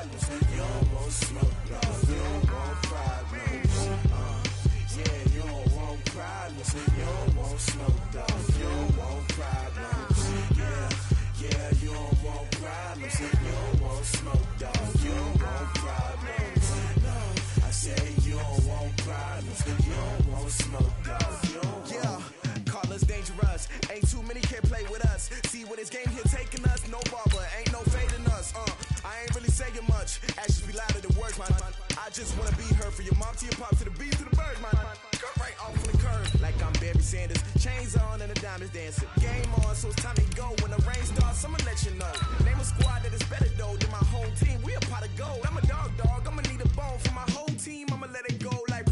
problems. You don't want smoke, dog. You don't want problems. Yeah, you don't want problems. You don't want smoke, dog. You don't want problems. Yeah, you don't want problems. You don't want smoke, dog. You don't want problems. No, I say you don't want problems. You don't want smoke, dog. You don't want. Call us dangerous. Ain't too many can play with us. See what this game here taking us. No barber, ain't no fading us. I ain't really saying much. Actions be louder than words, man. I just wanna be heard for your mom to your pop to the beat to the birds, man. Cut right off on the curve like I'm Barry Sanders. Chains on and the diamonds dancing. Game on, so it's time to go. When the rain starts, I'ma let you know. Name a squad that is better though than my home team. We a pot of gold. I'm a dog. I'ma need a bone for my whole team. I'ma let it go like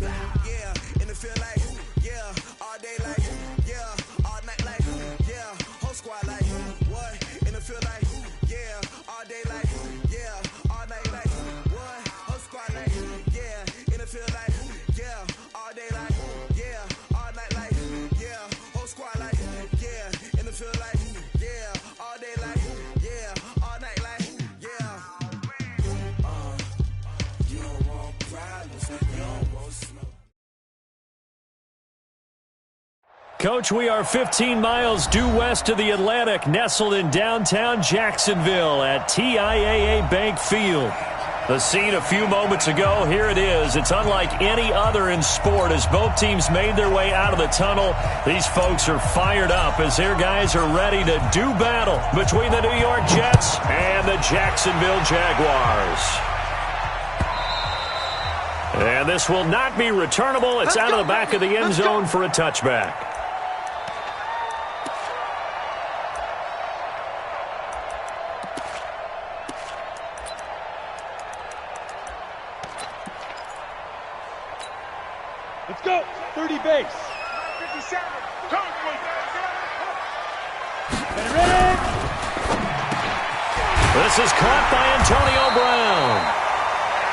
yeah. And it feel like yeah. All day like yeah. All night like yeah. Whole squad like what? And it feel like yeah. All day like yeah. All night like what? Whole squad like yeah. And it feel like yeah. All day like yeah. All night like yeah. Whole squad like yeah. And it feel like yeah. All day like yeah. All night like yeah. You don't want problems. You don't want smoke. Coach, we are 15 miles due west of the Atlantic, nestled in downtown Jacksonville at TIAA Bank Field. The scene a few moments ago, here it is. It's unlike any other in sport as both teams made their way out of the tunnel. These folks are fired up as their guys are ready to do battle between the New York Jets and the Jacksonville Jaguars. And this will not be returnable. It's out of the back of the end zone for a touchback. Let's go. 30 base. 57. Ready? This is caught by Antonio Brown.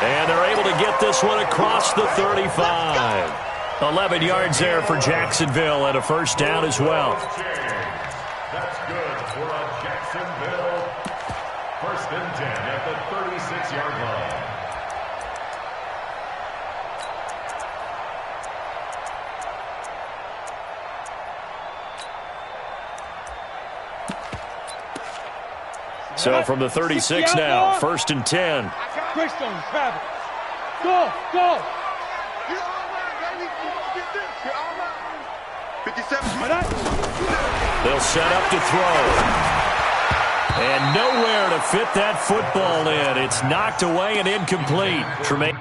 And they're able to get this one across the 35. 11 yards there for Jacksonville and a first down as well. That's good for a Jacksonville. First and 10 at the 36-yard line. So from the 36 now, first and 10. Greystone, have it. Go, go. 57. They'll set up to throw. And nowhere to fit that football in. It's knocked away and incomplete. Tremaine.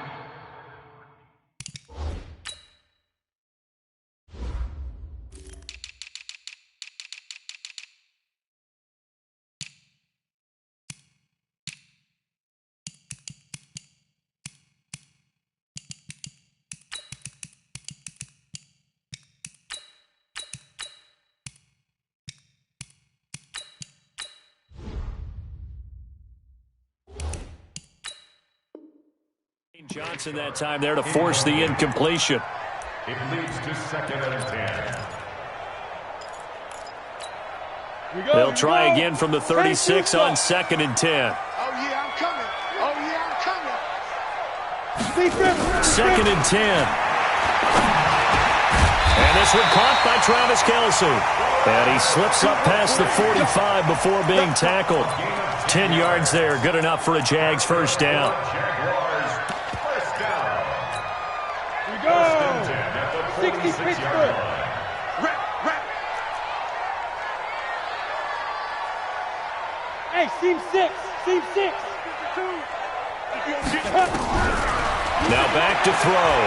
Johnson that time there to force the incompletion. It leads to second and 10. They'll try again from the 36 on second and 10. Oh, yeah, I'm coming. Oh, yeah, I'm coming. Second and 10. And this one caught by Travis Kelce. And he slips up past the 45 before being tackled. 10 yards there, good enough for a Jags first down. Go. 60 Pittsburgh. Hey, seam 6. Seam 6. Now back to throw.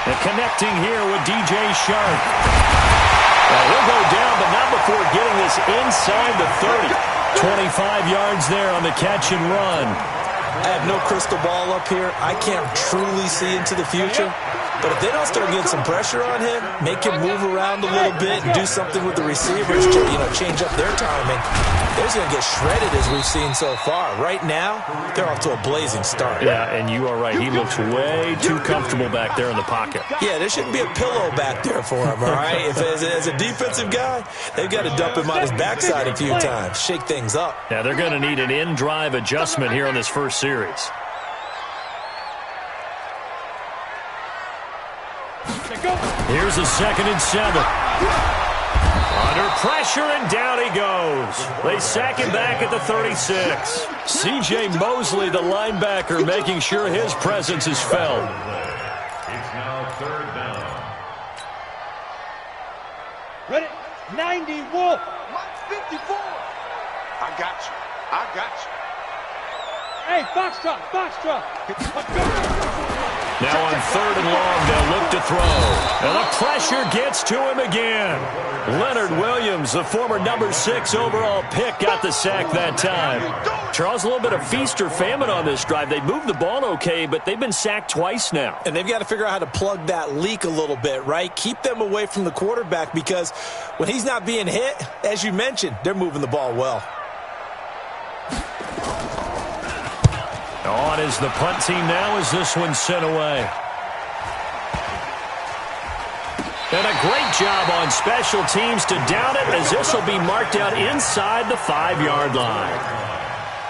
And connecting here with DJ Shark. Well, he'll go down, but not before getting this inside the 30. 25 yards there on the catch and run. I have no crystal ball up here. I can't truly see into the future. But if they don't start getting some pressure on him, make him move around a little bit and do something with the receivers to, change up their timing, They're just going to get shredded as we've seen so far. Right now, they're off to a blazing start. Yeah, and you are right. He looks way too comfortable back there in the pocket. Yeah, there shouldn't be a pillow back there for him, all right? If as a defensive guy, they've got to dump him on his backside a few times, shake things up. Yeah, they're going to need an in-drive adjustment here on this first series. Here's a 2nd and 7. Under pressure, and down he goes. They sack him back at the 36. C.J. Mosley, the linebacker, making sure his presence is felt. It's now 3rd down. Ready? 90 Wolf. Mike 54. I got you. I got you. Hey, Foxtrot, Foxtrot. Let's go. Now on 3rd and long, they'll look to throw. And the pressure gets to him again. Leonard Williams, the former number 6 overall pick, got the sack that time. Charles, a little bit of feast or famine on this drive. They moved the ball okay, but they've been sacked twice now. And they've got to figure out how to plug that leak a little bit, right? Keep them away from the quarterback, because when he's not being hit, as you mentioned, they're moving the ball well. On is the punt team now as this one's sent away. And a great job on special teams to down it, as this will be marked out inside the 5-yard line.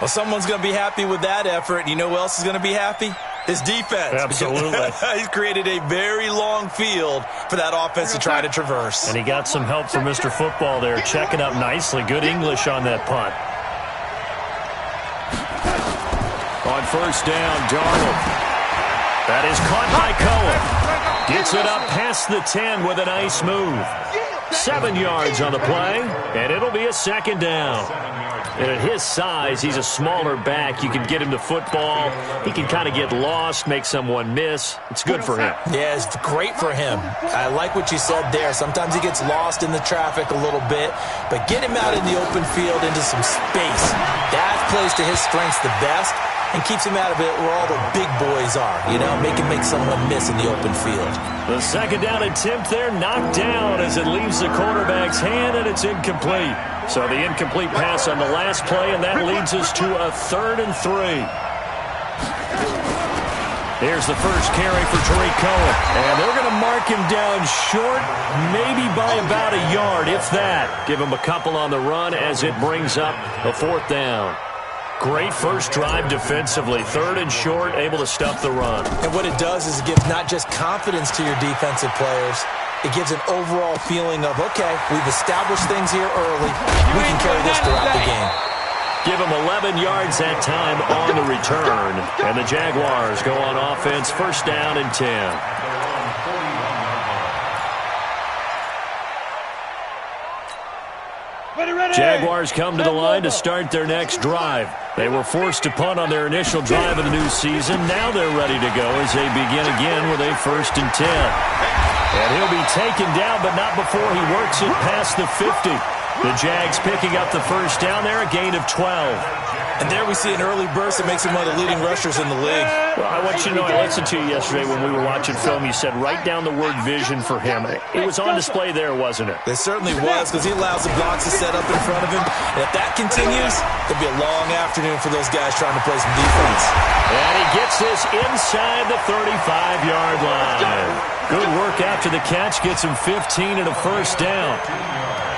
Well, someone's going to be happy with that effort. And you know who else is going to be happy? His defense. Absolutely. He's created a very long field for that offense to try to traverse. And he got some help from Mr. Football there, checking up nicely. Good English on that punt. On 1st down, Darnold. That is caught by Cohen. Gets it up past the 10 with a nice move. 7 yards on the play, and it'll be a 2nd down. And at his size, he's a smaller back. You can get him to football. He can kind of get lost, make someone miss. It's good for him. Yeah, it's great for him. I like what you said there. Sometimes he gets lost in the traffic a little bit, but get him out in the open field into some space. That plays to his strengths the best and keeps him out of it where all the big boys are, you know, make someone miss in the open field. The 2nd down attempt there knocked down as it leaves the quarterback's hand, and it's incomplete. So the incomplete pass on the last play, and that leads us to a 3rd and 3. Here's the first carry for Tariq Cohen, and they're going to mark him down short, maybe by about a yard, if that. Give him a couple on the run as it brings up a 4th down. Great first drive defensively. 3rd and short, able to stuff the run. And what it does is it gives not just confidence to your defensive players, it gives an overall feeling of, okay, we've established things here early. We can carry this throughout the game. Give him 11 yards that time on the return. And the Jaguars go on offense, 1st down and 10. Jaguars come to the line to start their next drive. They were forced to punt on their initial drive of the new season. Now they're ready to go as they begin again with a 1st and 10. And he'll be taken down, but not before he works it past the 50. The Jags picking up the 1st down there, a gain of 12. And there we see an early burst that makes him one of the leading rushers in the league. Well, I want you to know, I listened to you yesterday when we were watching film. You said write down the word vision for him. It was on display there, wasn't it? It certainly was, because he allows the blocks to set up in front of him. And if that continues, it'll be a long afternoon for those guys trying to play some defense. And he gets this inside the 35-yard line. Good work after the catch. Gets him 15 and a 1st down.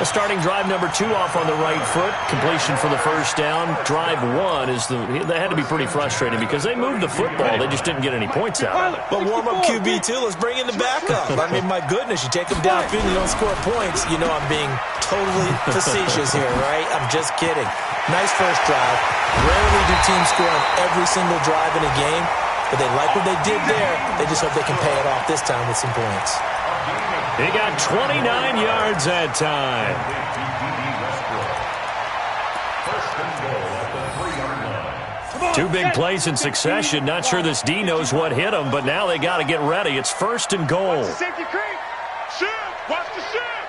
The starting drive number 2 off on the right foot. Completion for the 1st down. Drive 1 is they had to be pretty frustrating because they moved the football. They just didn't get any points out of it. But warm-up QB, too. Let's bring in the backup. I mean, my goodness, you take them downfield and you don't score points. You know I'm being totally facetious here, right? I'm just kidding. Nice first drive. Rarely do teams score on every single drive in a game, but they like what they did there. They just hope they can pay it off this time with some points. He got 29 yards that time. 2 big plays in succession. Not sure this D knows what hit him, but now they got to get ready. It's 1st and goal. Safety creep. Shoot. Watch the shoot.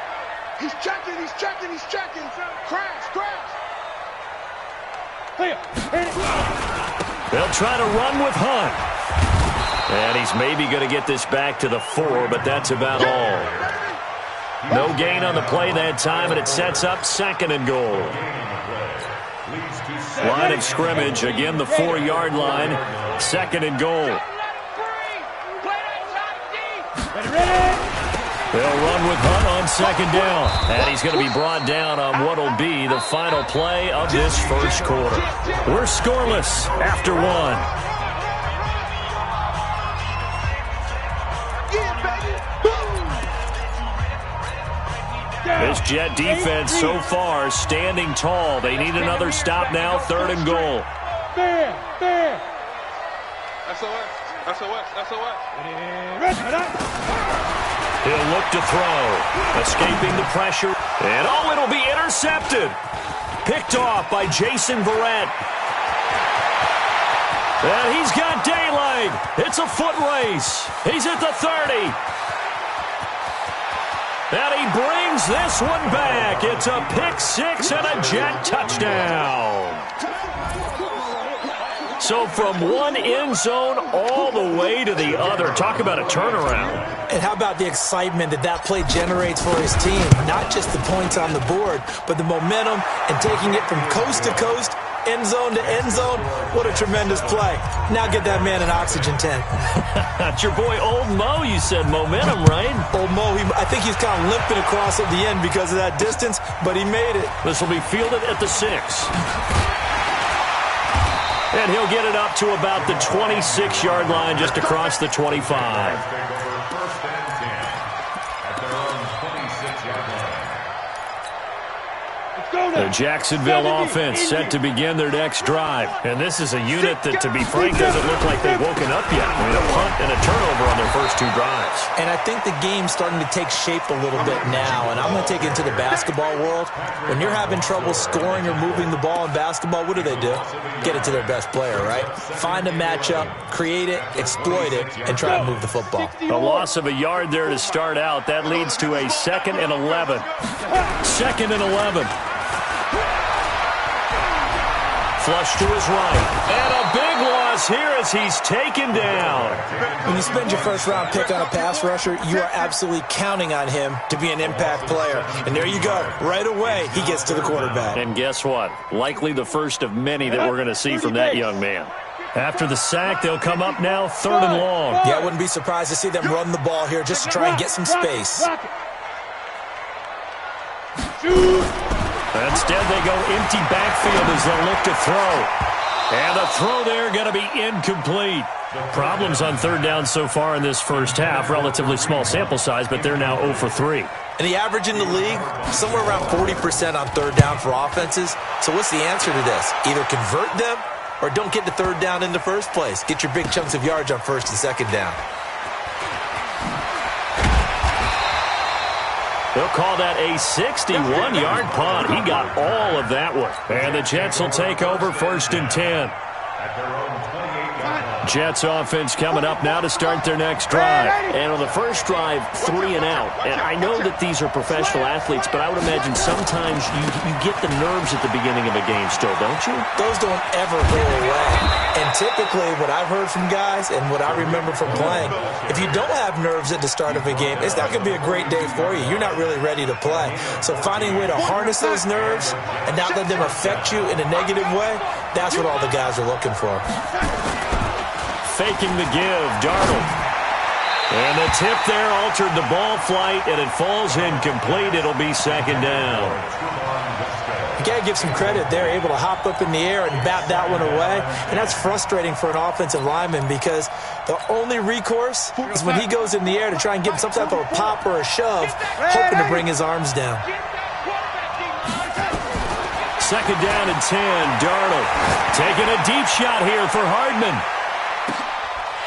He's checking. He's checking. He's checking. Crash. Crash. They'll try to run with Hunt. And he's maybe going to get this back to the 4, but that's about all. No gain on the play that time, and it sets up 2nd and goal. Line of scrimmage, again the 4-yard line. 2nd and goal. They'll run with Hunt on 2nd down. And he's going to be brought down on what will be the final play of this first quarter. We're scoreless after 1. This Jet defense so far standing tall. They need another stop now. 3rd and goal. Fair. SOS. He'll look to throw. Escaping the pressure. And it'll be intercepted. Picked off by Jason Verrett. And he's got daylight. It's a foot race. He's at the 30. And he brings this one back. It's a pick 6 and a Jet touchdown. So from one end zone all the way to the other. Talk about a turnaround. And how about the excitement that play generates for his team? Not just the points on the board, but the momentum and taking it from coast to coast, end zone to end zone. What a tremendous play. Now get that man an oxygen tent. That's your boy Old Mo. You said momentum, right? Old Mo, I think he's kind of limping across at the end because of that distance, but he made it. This will be fielded at the 6. And he'll get it up to about the 26-yard line, just across the 25. The Jacksonville offense set to begin their next drive. And this is a unit that, to be frank, doesn't look like they've woken up yet. I mean, a punt and a turnover on their first 2 drives. And I think the game's starting to take shape a little bit now. And I'm going to take it into the basketball world. When you're having trouble scoring or moving the ball in basketball, what do? Get it to their best player, right? Find a matchup, create it, exploit it, and try to move the football. A loss of a yard there to start out. That leads to a 2nd and 11. 2nd and 11. Flush to his right. And a big loss here as he's taken down. When you spend your first-round pick on a pass rusher, you are absolutely counting on him to be an impact player. And there you go. Right away, he gets to the quarterback. And guess what? Likely the first of many that we're going to see from that young man. After the sack, they'll come up now 3rd and long. Yeah, I wouldn't be surprised to see them run the ball here just to try and get some space. Instead, they go empty backfield as they'll look to throw. And the throw there going to be incomplete. Problems on 3rd down so far in this first half. Relatively small sample size, but they're now 0 for 3. And the average in the league, somewhere around 40% on 3rd down for offenses. So what's the answer to this? Either convert them or don't get the 3rd down in the first place. Get your big chunks of yards on 1st and 2nd down. They'll call that a 61-yard punt. He got all of that one. And the Jets will take over 1st and 10. Jets offense coming up now to start their next drive. And on the first drive, 3 and out. And I know that these are professional athletes, but I would imagine sometimes you get the nerves at the beginning of a game still, don't you? Those don't ever go away. And typically what I've heard from guys and what I remember from playing, if you don't have nerves at the start of a game, it's not going to be a great day for you. You're not really ready to play. So finding a way to harness those nerves and not let them affect you in a negative way, that's what all the guys are looking for. Faking the give, Darnold. And the tip there altered the ball flight, and it falls incomplete. It'll be 2nd down. You got to give some credit. They're able to hop up in the air and bat that one away. And that's frustrating for an offensive lineman because the only recourse is when he goes in the air to try and get some type of a pop or a shove, hoping to bring his arms down. 2nd down and 10. Darnold taking a deep shot here for Hardman.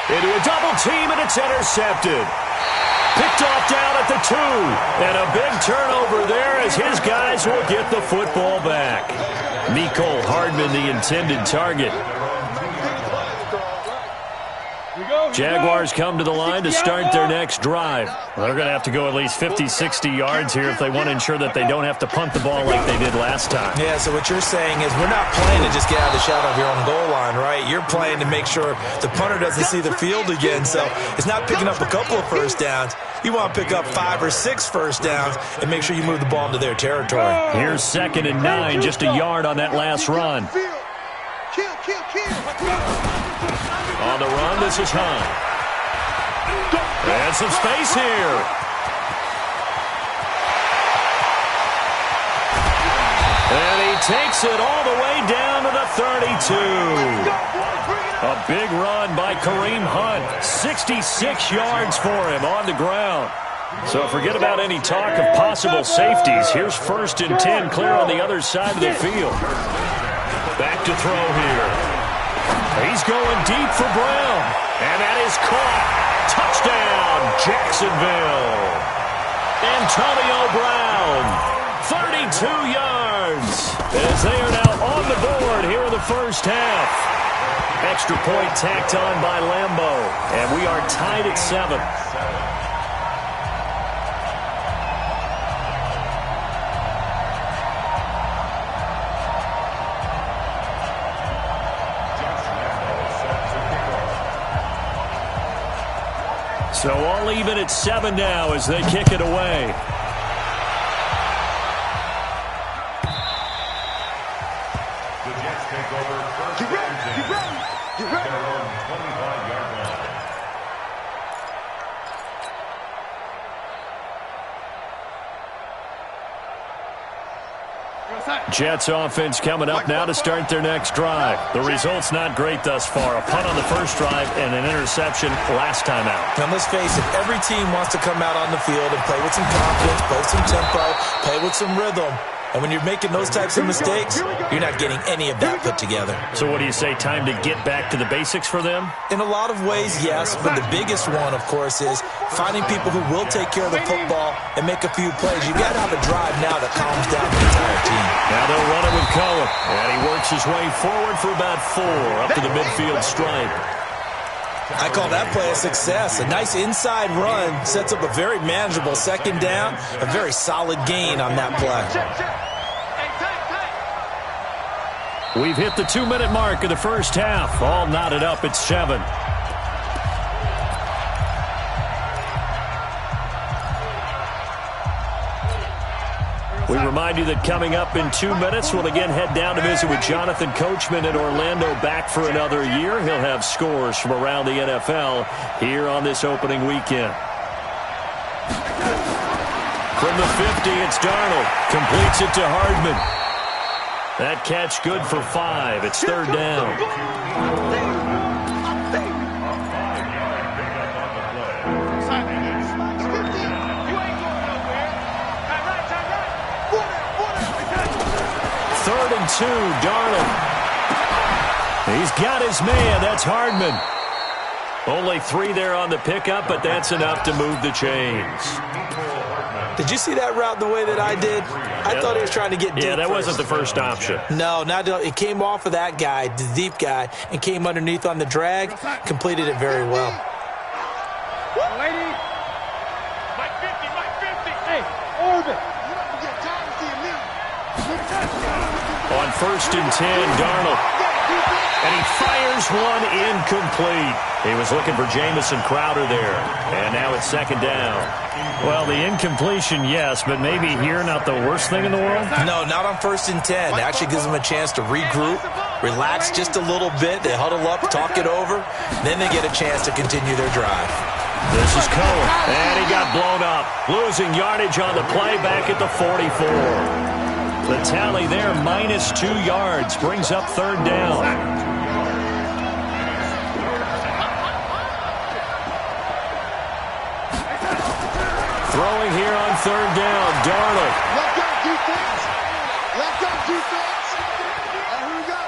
Into a double team, and it's intercepted. Picked off down at the 2. And a big turnover there as his guys will get the football back. Mecole Hardman, the intended target. Jaguars come to the line to start their next drive. They're going to have to go at least 50, 60 yards here if they want to ensure that they don't have to punt the ball like they did last time. Yeah, so what you're saying is we're not playing to just get out of the shadow of your own goal line, right? You're playing to make sure the punter doesn't see the field again. So it's not picking up a couple of first downs. You want to pick up 5 or 6 first downs and make sure you move the ball into their territory. Here's 2nd and 9, just a yard on that last run. On the run, this is Hunt. And some space here. And he takes it all the way down to the 32. A big run by Kareem Hunt. 66 yards for him on the ground. So forget about any talk of possible safeties. Here's 1st and 10 clear on the other side of the field. Back to throw here. He's going deep for Brown. And that is caught. Touchdown, Jacksonville. Antonio Brown, 32 yards. As they are now on the board here in the first half. Extra point tacked on by Lambo. And we are tied at 7. So all even at 7 now as they kick it away. The Jets take over first and 10. Get ready. Their own 25-yard line. Jets offense coming up now to start their next drive. The result's not great thus far. A punt on the first drive and an interception last time out. And let's face it, every team wants to come out on the field and play with some confidence, play with some tempo, play with some rhythm. And when you're making those types of mistakes, you're not getting any of that put together. So what do you say, time to get back to the basics for them? In a lot of ways, yes, but the biggest one, of course, is finding people who will take care of the football and make a few plays. You've got to have a drive now that calms down the entire team. Now they'll run it with Cohen. And he works his way forward for about 4 up to the midfield stripe. I call that play a success. A nice inside run sets up a very manageable second down, a very solid gain on that play. We've hit the 2-minute mark of the first half. All knotted up at 7. We remind you that coming up in 2 minutes, we'll again head down to visit with Jonathan Coachman in Orlando, back for another year. He'll have scores from around the NFL here on this opening weekend. From the 50, it's Darnold. Completes it to Hardman. That catch good for 5. It's 3rd down. Third and 2, Darnold. He's got his man. That's Hardman. Only 3 there on the pickup, but that's enough to move the chains. Did you see that route the way that I did? I thought he was trying to get deep. Yeah, that first. wasn't the first option. No, it came off of that guy, the deep guy, and came underneath on the drag. Completed it very well. Lady. Mike 50. Hey, Orbit. On 1st and 10, Darnold. And he fires one incomplete. He was looking for Jamison Crowder there. And now it's 2nd down. Well, the incompletion, yes, but maybe here not the worst thing in the world? No, not on 1st and 10. It actually gives them a chance to regroup, relax just a little bit. They huddle up, talk it over. Then they get a chance to continue their drive. This is Cohen. And he got blown up. Losing yardage on the play back at the 44. The tally there, minus 2 yards, brings up 3rd down. Throwing here on 3rd down, Darnold. Let go defense. Let go defense. And here we go.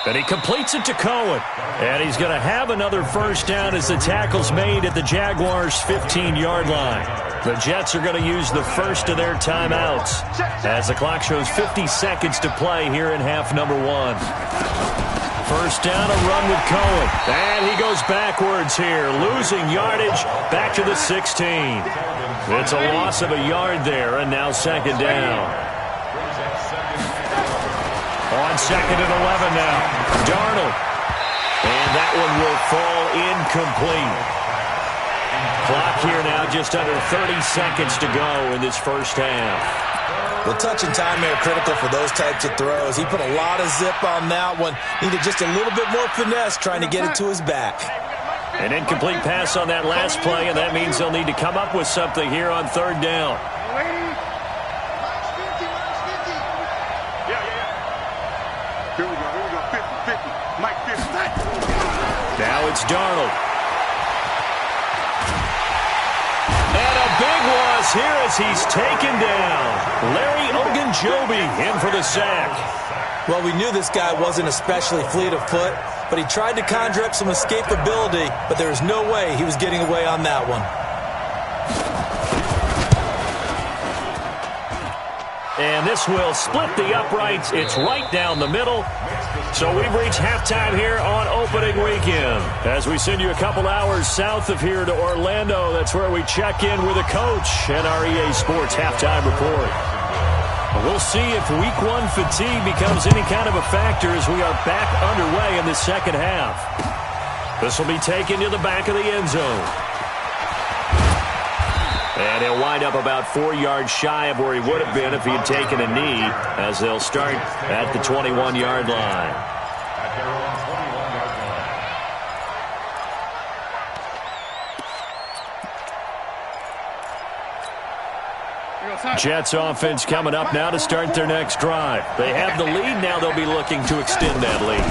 And he completes it to Cohen. And he's going to have another 1st down as the tackle's made at the Jaguars' 15-yard line. The Jets are going to use the first of their timeouts as the clock shows 50 seconds to play here in half number 1. 1st down, a run with Cohen. And he goes backwards here, losing yardage back to the 16. It's a loss of a yard there, and now 2nd down. On 2nd and 11 now, Darnold. And that one will fall incomplete. Clock here now, just under 30 seconds to go in this first half. The touch and timing are critical for those types of throws. He put a lot of zip on that one. Needed just a little bit more finesse trying to get it to his back. An incomplete pass on that last play, and that means they'll need to come up with something here on third down. Here we go, 50-50. Mike 50. Now it's Darnold. And a big loss here as he's taken down. Larry Ogunjobi in for the sack. Well, we knew this guy wasn't especially fleet of foot, but he tried to conjure up some escapability, but there was no way he was getting away on that one. And this will split the uprights. It's right down the middle. So we've reached halftime here on opening weekend. As we send you a couple hours south of here to Orlando, that's where we check in with a coach and our EA Sports halftime report. We'll see if week one fatigue becomes any kind of a factor as we are back underway in the second half. This will be taken to the back of the end zone. And he'll wind up about 4 yards shy of where he would have been if he had taken a knee, as they'll start at the 21-yard line. At their own 21-yard line. Jets offense coming up now to start their next drive. They have the lead. Now they'll be looking to extend that lead.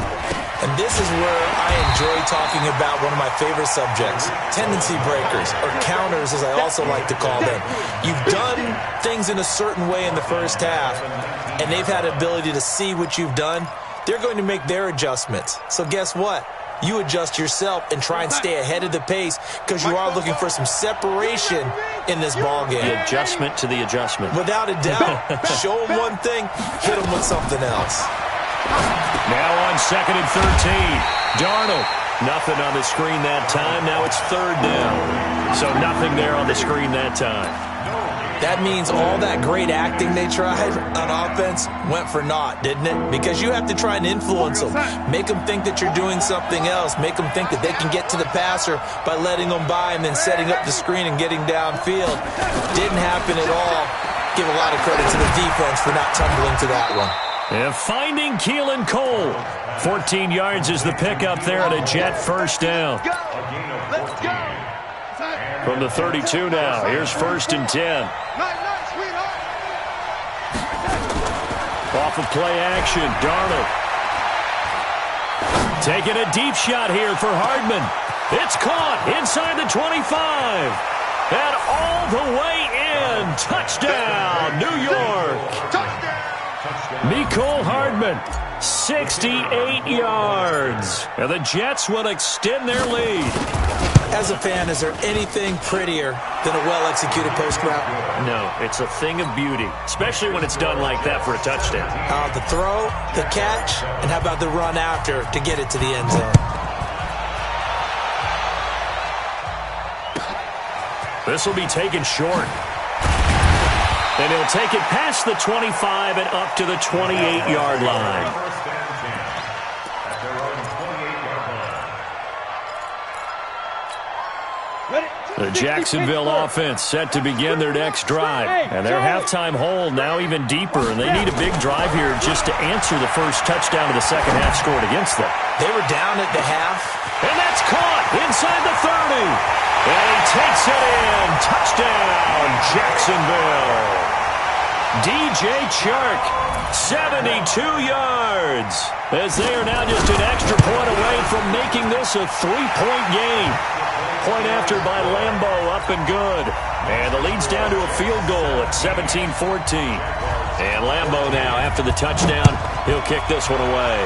And this is where I enjoy talking about one of my favorite subjects, tendency breakers, or counters as I also like to call them. You've done things in a certain way in the first half, and they've had the ability to see what you've done. They're going to make their adjustments. So guess what? You adjust yourself and try and stay ahead of the pace because you are looking for some separation in this ballgame. The adjustment to the adjustment. Without a doubt. Show them one thing, hit them with something else. Now on 2nd and 13. Darnold. Nothing on the screen that time. Now it's third down. So nothing there on the screen that time. That means all that great acting they tried on offense went for naught, didn't it? Because you have to try and influence them. Make them think that you're doing something else. Make them think that they can get to the passer by letting them by and then setting up the screen and getting downfield. Didn't happen at all. Give a lot of credit to the defense for not tumbling to that one. And finding Keelan Cole. 14 yards is the pickup there at a Jet first down. Let's go. From the 32 now. Here's 1st and 10. Off of play action, Darnold. Taking a deep shot here for Hardman. It's caught inside the 25. And all the way in. Touchdown, New York. Mecole Hardman, 68 yards. And the Jets will extend their lead. As a fan, is there anything prettier than a well-executed post route? No, it's a thing of beauty, especially when it's done like that for a touchdown. The throw, the catch, and how about the run after to get it to the end zone? This will be taken short. And he'll take it past the 25 and up to the 28-yard line. The Jacksonville offense set to begin their next drive. And their halftime hole now even deeper. And they need a big drive here just to answer the first touchdown of the second half scored against them. They were down at the half. And that's caught inside the 30. And he takes it in. Touchdown, Jacksonville. DJ Chark, 72 yards. As they are now just an extra point away from making this a 3-point game. Point after by Lambeau, up and good. And the lead's down to a field goal at 17-14. And Lambeau now, after the touchdown, he'll kick this one away.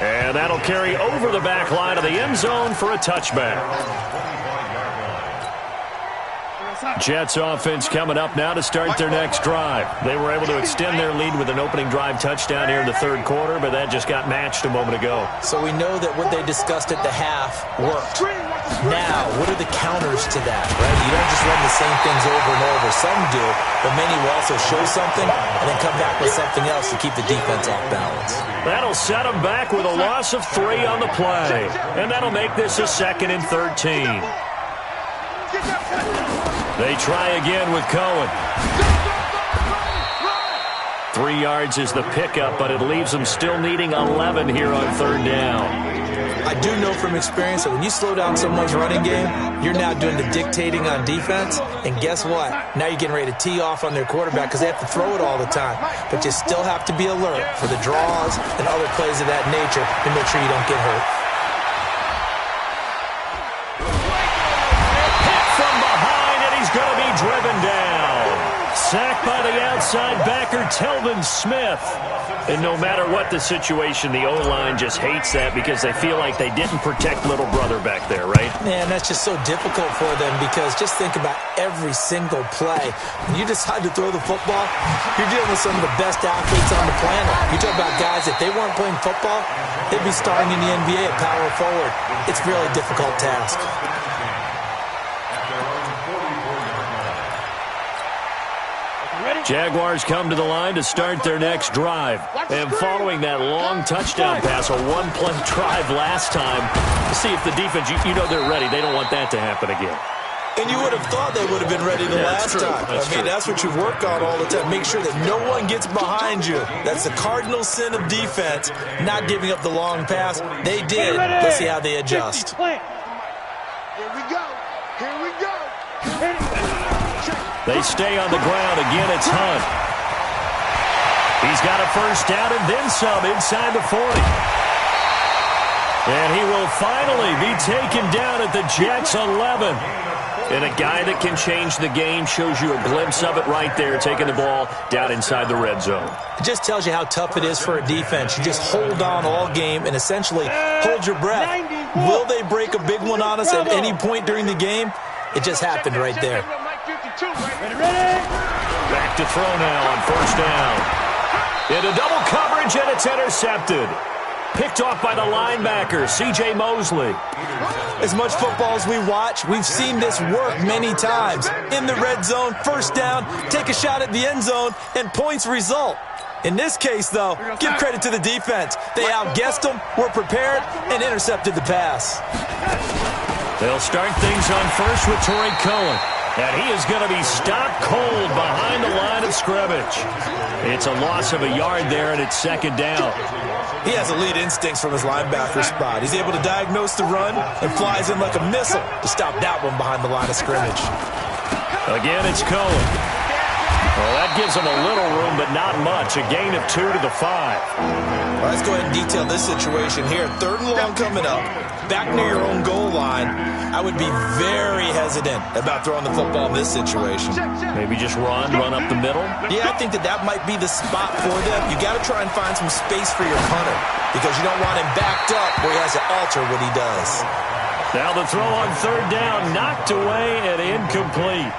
And that'll carry over the back line of the end zone for a touchback. Jets offense coming up now to start their next drive. They were able to extend their lead with an opening drive touchdown here in the third quarter, but that just got matched a moment ago. So we know that what they discussed at the half worked. Now, what are the counters to that, right? You don't just run the same things over and over. Some do, but many will also show something and then come back with something else to keep the defense off balance. That'll set them back with a loss of 3 on the play. And that'll make this a 2nd and 13. They try again with Cohen. 3 yards is the pickup, but it leaves them still needing 11 here on third down. I do know from experience that when you slow down someone's running game, you're now doing the dictating on defense. And guess what? Now you're getting ready to tee off on their quarterback because they have to throw it all the time. But you still have to be alert for the draws and other plays of that nature to make sure you don't get hurt. Hit from behind, and he's going to be driven down. Sacked by the outside backer, Telvin Smith. And no matter what the situation, the O-line just hates that because they feel like they didn't protect little brother back there, right? Man, that's just so difficult for them because just think about every single play. When you decide to throw the football, you're dealing with some of the best athletes on the planet. You talk about guys, if they weren't playing football, they'd be starting in the NBA at power forward. It's a really difficult task. Jaguars come to the line to start their next drive. And following that long touchdown pass, a one-play drive last time, to see if the defense, you know they're ready. They don't want that to happen again. And you would have thought they would have been ready the last time. That's what you work on all the time. Make sure that no one gets behind you. That's the cardinal sin of defense, not giving up the long pass. They did. Let's see how they adjust. Here we go. Here we go. They stay on the ground. Again, it's Hunt. He's got a first down and then some inside the 40. And he will finally be taken down at the Jets' 11. And a guy that can change the game, shows you a glimpse of it right there, taking the ball down inside the red zone. It just tells you how tough it is for a defense. You just hold on all game and essentially hold your breath. Will they break a big one on us at any point during the game? It just happened right there. Back to throw now on first down. Into double coverage, and it's intercepted. Picked off by the linebacker, C.J. Mosley. As much football as we watch, we've seen this work many times. In the red zone, first down, take a shot at the end zone, and points result. In this case, though, give credit to the defense. They outguessed them, were prepared, and intercepted the pass. They'll start things on first with Torrey Cohen. And he is going to be stopped cold behind the line of scrimmage. It's a loss of a yard there, and it's second down. He has elite instincts from his linebacker spot. He's able to diagnose the run and flies in like a missile to stop that one behind the line of scrimmage. Again, it's Cohen. Well, that gives him a little room, but not much. A gain of 2 to the 5. Well, let's go ahead and detail this situation here. Third and long coming up. Back near your own goal line. I would be very hesitant about throwing the football in this situation. Maybe just run up the middle? Yeah, I think that might be the spot for them. You got to try and find some space for your punter because you don't want him backed up where he has to alter what he does. Now the throw on third down, knocked away and incomplete.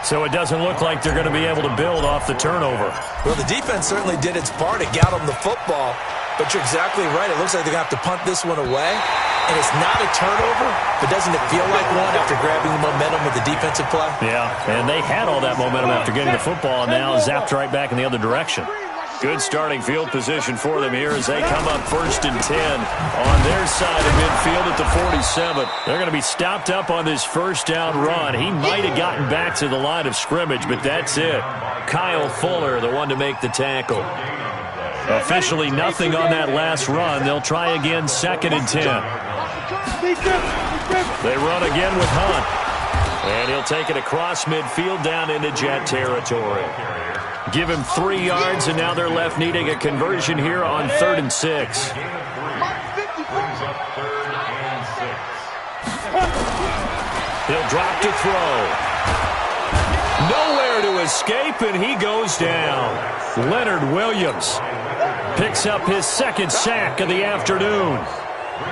So it doesn't look like they're going to be able to build off the turnover. Well, the defense certainly did its part. It got them the football. But you're exactly right. It looks like they're going to have to punt this one away. And it's not a turnover, but doesn't it feel like one after grabbing the momentum with the defensive play? Yeah, and they had all that momentum after getting the football, and now zapped right back in the other direction. Good starting field position for them here as they come up first and 10 on their side of midfield at the 47. They're going to be stopped up on this first down run. He might have gotten back to the line of scrimmage, but that's it. Kyle Fuller, the one to make the tackle. Officially nothing on that last run. They'll try again second and 10. They run again with Hunt. And he'll take it across midfield down into Jet territory. Give him 3 yards, and now they're left needing a conversion here on 3rd and 6. He'll drop to throw. Nowhere to escape, and he goes down. Leonard Williams picks up his second sack of the afternoon.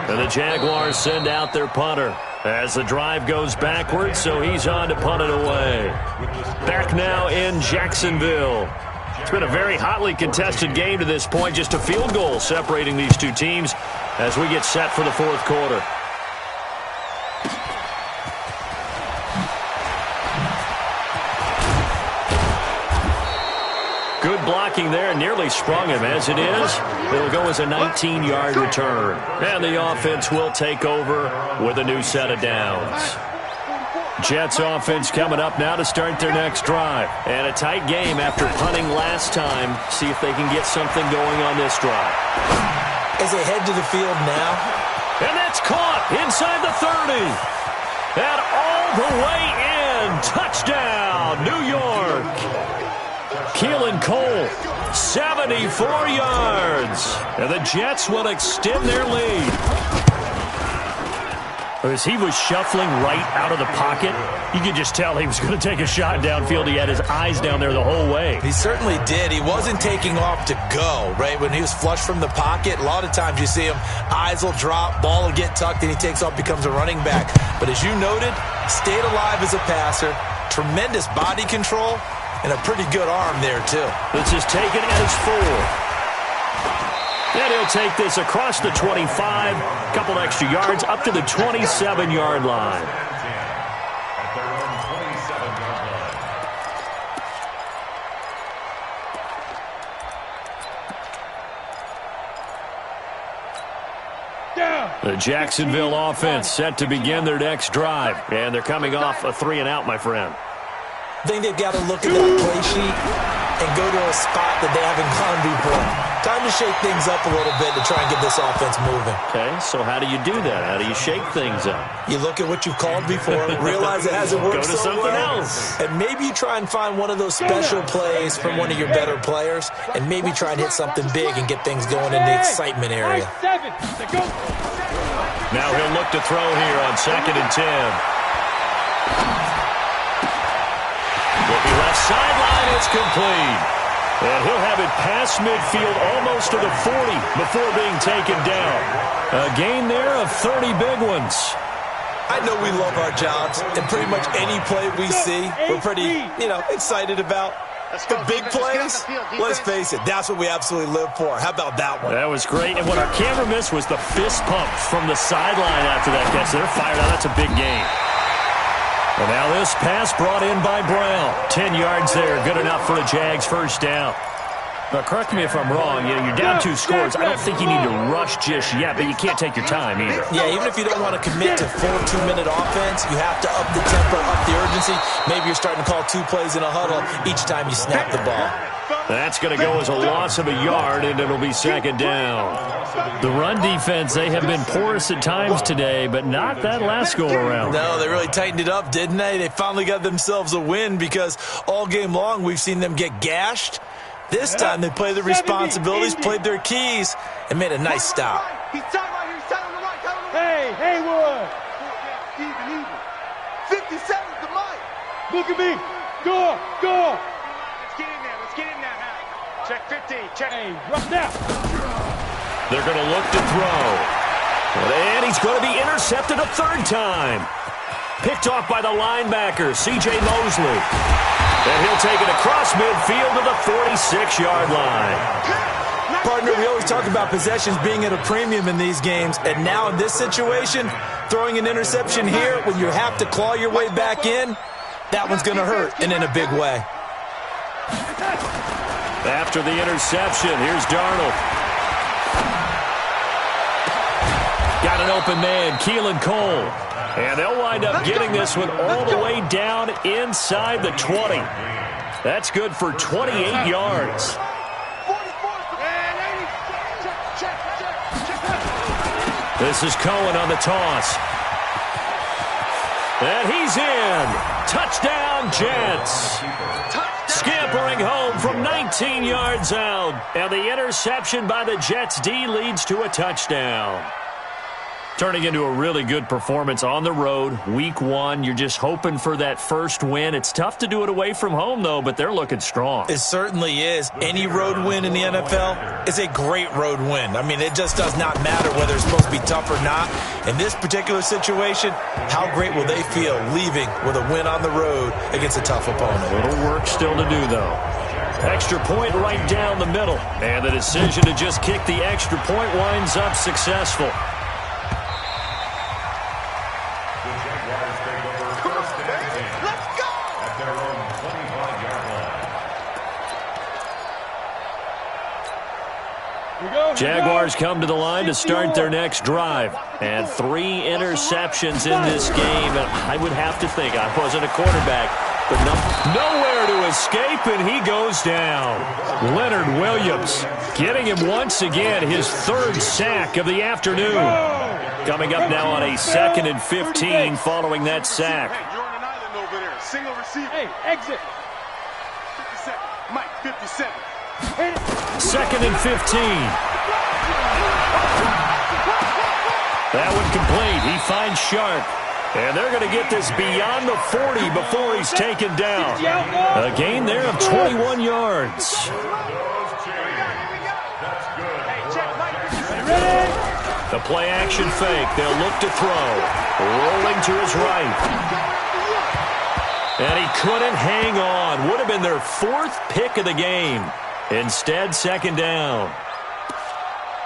And the Jaguars send out their punter as the drive goes backwards, so he's on to punt it away. Back now in Jacksonville. It's been a very hotly contested game to this point. Just a field goal separating these two teams as we get set for the fourth quarter. Good blocking there, nearly sprung him. As it is, it'll go as a 19-yard return. And the offense will take over with a new set of downs. Jets offense coming up now to start their next drive. And a tight game after punting last time. See if they can get something going on this drive. As they head to the field now. And that's caught inside the 30. And all the way in. Touchdown, New York. Keelan Cole, 74 yards. And the Jets will extend their lead. As he was shuffling right out of the pocket, you could just tell he was going to take a shot downfield. He had his eyes down there the whole way. He certainly did. He wasn't taking off to go, right? When he was flush from the pocket, a lot of times you see him, eyes will drop, ball will get tucked, and he takes off, becomes a running back. But as you noted, stayed alive as a passer, tremendous body control, and a pretty good arm there, too. This is taken as 4. And he'll take this across the 25, a couple extra yards, up to the 27-yard line. At their own 27-yard line. The Jacksonville offense set to begin their next drive. And they're coming off a 3-and-out, my friend. I think they've got to look at that play sheet and go to a spot that they haven't gone before. Time to shake things up a little bit to try and get this offense moving. Okay, so how do you do that? How do you shake things up? You look at what you've called before, realize it hasn't worked Go to so something well, else. and maybe you try and find one of those special plays from one of your better players, and maybe try and hit something big and get things going in the excitement area. Now he'll look to throw here on 2nd and 10. Looking left sideline, it's complete. And he'll have it past midfield almost to the 40 before being taken down. A gain there of 30 big ones. I know we love our jobs, and pretty much any play we see, we're pretty, excited about. The big plays, let's face it, that's what we absolutely live for. How about that one? That was great. And what our camera missed was the fist pump from the sideline after that catch. They're fired out. That's a big gain. And now this pass brought in by Brown. 10 yards there. Good enough for a Jags first down. Now, correct me if I'm wrong. You're down 2 scores. I don't think you need to rush just yet, but you can't take your time either. Yeah, even if you don't want to commit to full 2-minute offense, you have to up the tempo, up the urgency. Maybe you're starting to call 2 plays in a huddle each time you snap the ball. That's going to go as a loss of a yard, and it'll be 2nd down. The run defense, they have been porous at times today, but not that last go-around. No, they really tightened it up, didn't they? They finally got themselves a win because all game long we've seen them get gashed. This time they played their responsibilities, played their keys, and made a nice stop. He's tight right here. He's tight on the right. Tight on the right. Hey, Haywood. Even. 57's the mic. Look at me. Go. Let's get in there. Check 15. Check. Hey, drop down. They're going to look to throw. And he's going to be intercepted a 3rd time. Picked off by the linebacker, C.J. Mosley. And he'll take it across midfield to the 46-yard line. Partner, we always talk about possessions being at a premium in these games. And now in this situation, throwing an interception here when you have to claw your way back in, that one's going to hurt, and in a big way. After the interception, here's Darnold. Got an open man, Keelan Cole. And they'll wind up getting this one all the way down inside the 20. That's good for 28 yards. This is Cohen on the toss. And he's in. Touchdown, Jets. Scampering home from 19 yards out. And the interception by the Jets D leads to a touchdown. Turning into a really good performance on the road. Week 1, you're just hoping for that first win. It's tough to do it away from home, though, but they're looking strong. It certainly is. Any road win in the NFL is a great road win. I mean, it just does not matter whether it's supposed to be tough or not. In this particular situation, how great will they feel leaving with a win on the road against a tough opponent? A little work still to do, though. Extra point right down the middle. And the decision to just kick the extra point winds up successful. Jaguars come to the line to start their next drive. And 3 interceptions in this game. And I would have to think, I wasn't a quarterback, but nowhere to escape, and he goes down. Leonard Williams getting him once again, his 3rd sack of the afternoon. Coming up now on a 2nd and 15 following that sack. You're on an island over there. Single receiver. Hey, exit. 57. Mike, 57. 2nd and 15. That one complete. He finds Sharp. And they're going to get this beyond the 40 before he's taken down. A gain there of 21 yards. The play action fake. They'll look to throw. Rolling to his right. And he couldn't hang on. Would have been their 4th pick of the game. Instead, 2nd down.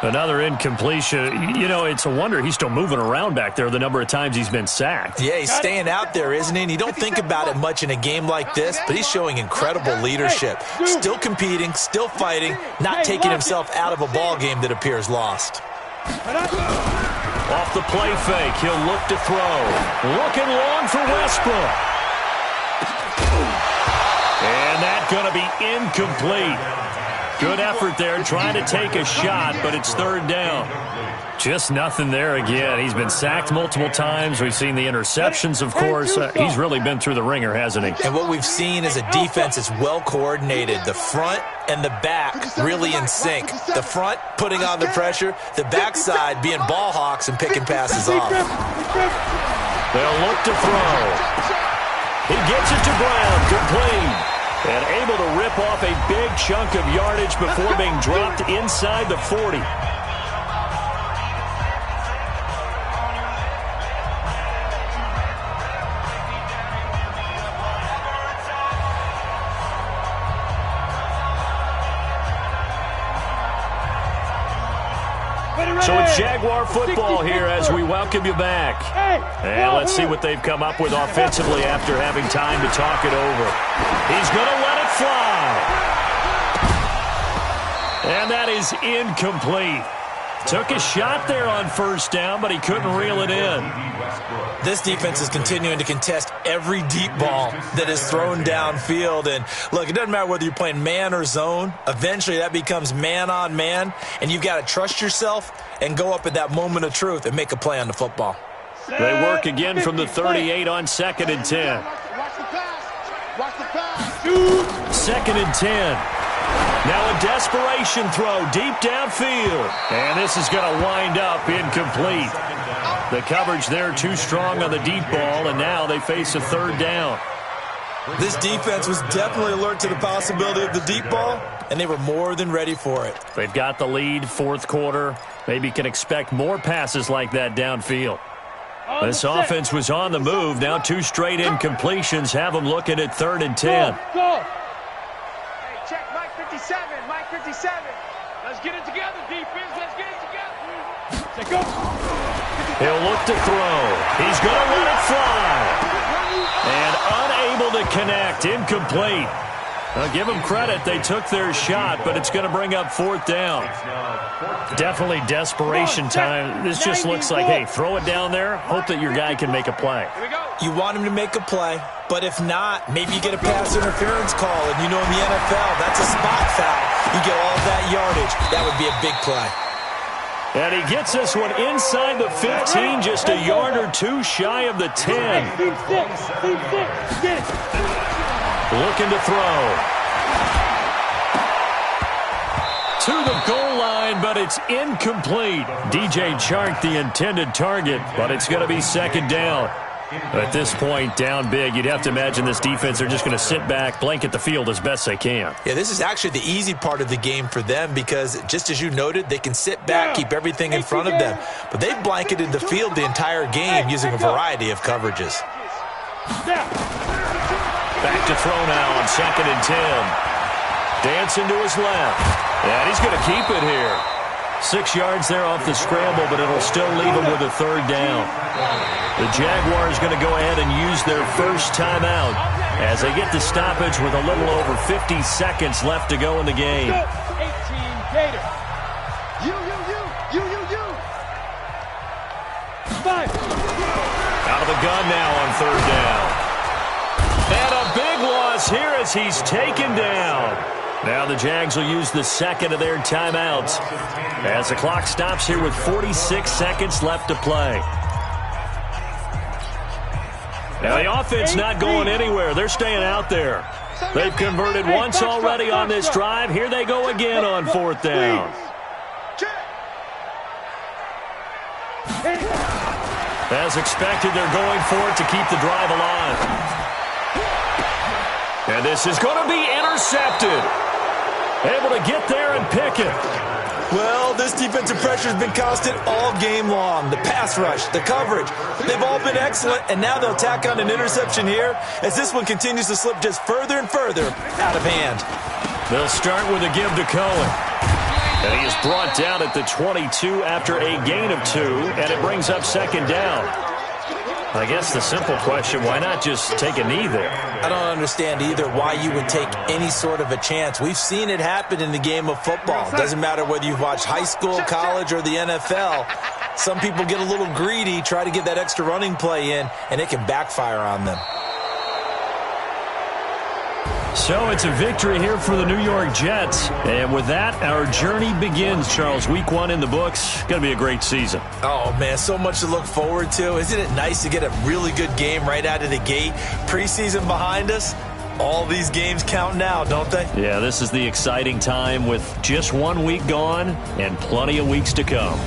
Another incompletion. You know, it's a wonder he's still moving around back there the number of times he's been sacked. Yeah, he's staying out there, isn't he? And you don't think about it much in a game like this, but he's showing incredible leadership. Still competing, still fighting, not taking himself out of a ball game that appears lost. Off the play fake, he'll look to throw. Looking long for Westbrook. And that's going to be incomplete. Good effort there, trying to take a shot, but it's 3rd down. Just nothing there again. He's been sacked multiple times. We've seen the interceptions, of course. He's really been through the ringer, hasn't he? And what we've seen is a defense that's well coordinated. The front and the back really in sync. The front putting on the pressure, the backside being ball hawks and picking passes off. They'll look to throw. He gets it to Brown, complete. And able to rip off a big chunk of yardage before being dropped inside the 40. So it's Jaguar football here as we welcome you back. And let's see what they've come up with offensively after having time to talk it over. He's going to let it fly. And that is incomplete. Took a shot there on 1st down, but he couldn't reel it in. This defense is continuing to contest every deep ball that is thrown downfield. And, look, it doesn't matter whether you're playing man or zone. Eventually that becomes man on man, and you've got to trust yourself and go up at that moment of truth and make a play on the football. They work again from the 38 on 2nd and 10. 2nd and 10. Now a desperation throw deep downfield. And this is going to wind up incomplete. The coverage there too strong on the deep ball, and now they face a 3rd down. This defense was definitely alert to the possibility of the deep ball, and they were more than ready for it. They've got the lead, 4th quarter. Maybe can expect more passes like that downfield. This offense was on the move. Now 2 straight incompletions have them looking at 3rd and 10. Hey, check Mike 57. Mike 57. Let's get it together, defense. Let's get it together. Say go. He'll look to throw. He's going to let it fly. And unable to connect. Incomplete. I'll give them credit. They took their shot, but it's going to bring up 4th down. Definitely desperation time. This just looks like, hey, throw it down there. Hope that your guy can make a play. You want him to make a play, but if not, maybe you get a pass interference call. And you know in the NFL, that's a spot foul. You get all that yardage. That would be a big play. And he gets this one inside the 15, just a yard or 2 shy of the 10. Team 6. Get it. Looking to throw. To the goal line, but it's incomplete. DJ Chark, the intended target, but it's going to be 2nd down. At this point, down big, you'd have to imagine this defense are just going to sit back, blanket the field as best they can. Yeah, this is actually the easy part of the game for them because, just as you noted, they can sit back, keep everything in front of them. But they've blanketed the field the entire game using a variety of coverages. Back to throw now on 2nd and 10. Dancing to his left. And he's going to keep it here. 6 yards there off the scramble, but it'll still leave him with a 3rd down. The Jaguars going to go ahead and use their first timeout as they get the stoppage with a little over 50 seconds left to go in the game. You. Five. Out of the gun now on third down. And a big loss here as he's taken down. Now the Jags will use the second of their timeouts as the clock stops here with 46 seconds left to play. Now the offense not going anywhere. They're staying out there. They've converted once already on this drive. Here they go again on fourth down. As expected, they're going for it to keep the drive alive. And this is going to be intercepted. Able to get there and pick it. Well, this defensive pressure has been constant all game long. The pass rush, the coverage, they've all been excellent, and now they'll tack on an interception here as this one continues to slip just further and further out of hand. They'll start with a give to Cohen. And he is brought down at the 22 after a gain of 2, and it brings up second down. I guess the simple question, why not just take a knee there? I don't understand either why you would take any sort of a chance. We've seen it happen in the game of football. It doesn't matter whether you've watched high school, college, or the NFL. Some people get a little greedy, try to get that extra running play in, and it can backfire on them. So it's a victory here for the New York Jets. And with that, our journey begins, Charles. Week 1 in the books. Going to be a great season. Oh, man, so much to look forward to. Isn't it nice to get a really good game right out of the gate? Preseason behind us. All these games count now, don't they? Yeah, this is the exciting time with just 1 week gone and plenty of weeks to come.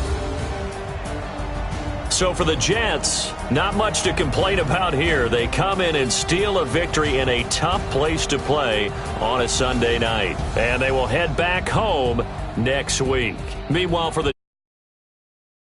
So for the Jets, not much to complain about here. They come in and steal a victory in a tough place to play on a Sunday night. And they will head back home next week. Meanwhile, for the